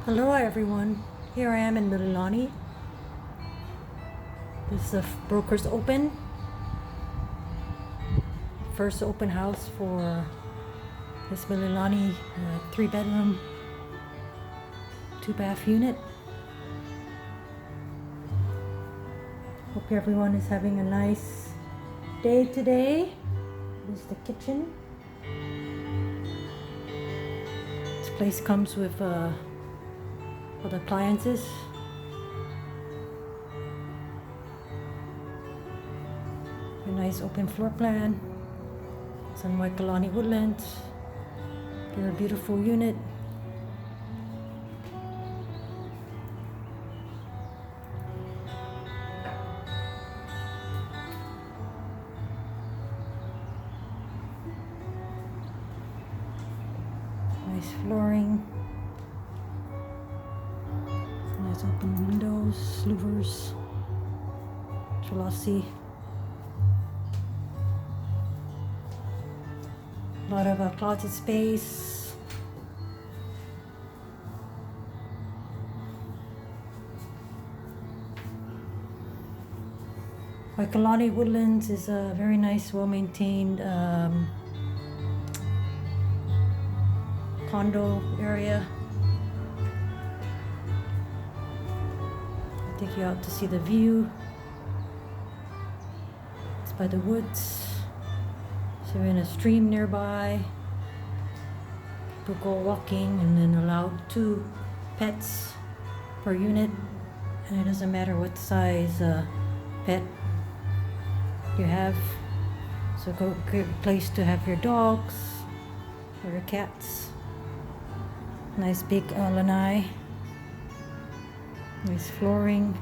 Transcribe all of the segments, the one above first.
Aloha everyone, here I am in Mililani. This is the broker's open. First open house for this Mililani 3-bedroom, 2-bath unit. Hope everyone is having a nice day today. This is the kitchen. This place comes with all the appliances. A nice open floor plan. It's on Waikalani Woodlands. Very beautiful unit. Nice flooring. Nice open windows, louvers, trellisy. A lot of closet space. Waikalani Woodlands is a very nice, well-maintained condo area. I'll take you out to see the view. It's by the woods. So we're in a stream nearby. People go walking and then allowed 2 pets per unit. And it doesn't matter what size pet you have. So a great place to have your dogs or your cats. Nice big lanai. Nice flooring.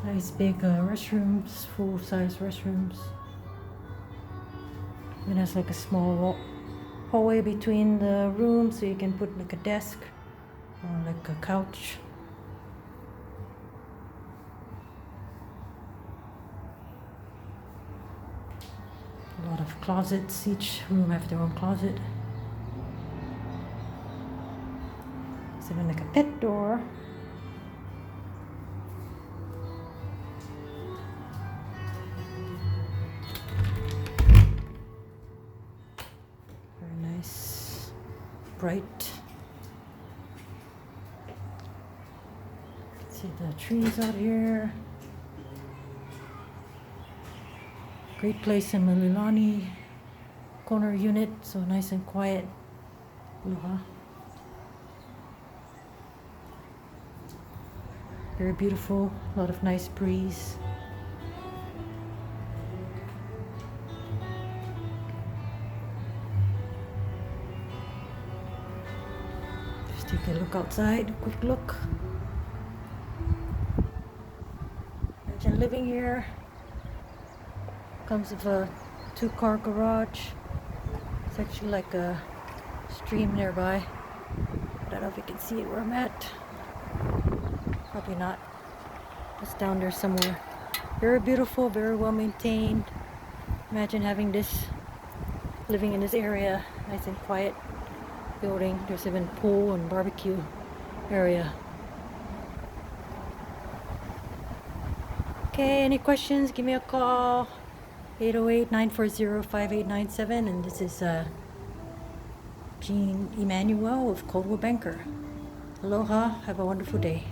Nice big restrooms, full-size restrooms. It has like a small hallway between the rooms, so you can put like a desk or like a couch. A lot of closets. Each room have their own closet. There's even like a pet door. Very nice, bright. See the trees out here. Great place in Mililani. Corner unit, so nice and quiet. Aloha. Very beautiful, a lot of nice breeze. Just take a look outside, a quick look. Imagine living here. Comes with a 2-car garage. It's actually like a stream nearby. I don't know if you can see it where I'm at. Probably not. It's down there somewhere. Very beautiful, very well maintained. Imagine having this, living in this area, nice and quiet building. There's even pool and barbecue area. Okay, any questions? Give me a call. 808-940-5897, and this is Emmanuel with Coldwell Banker. Aloha, have a wonderful day.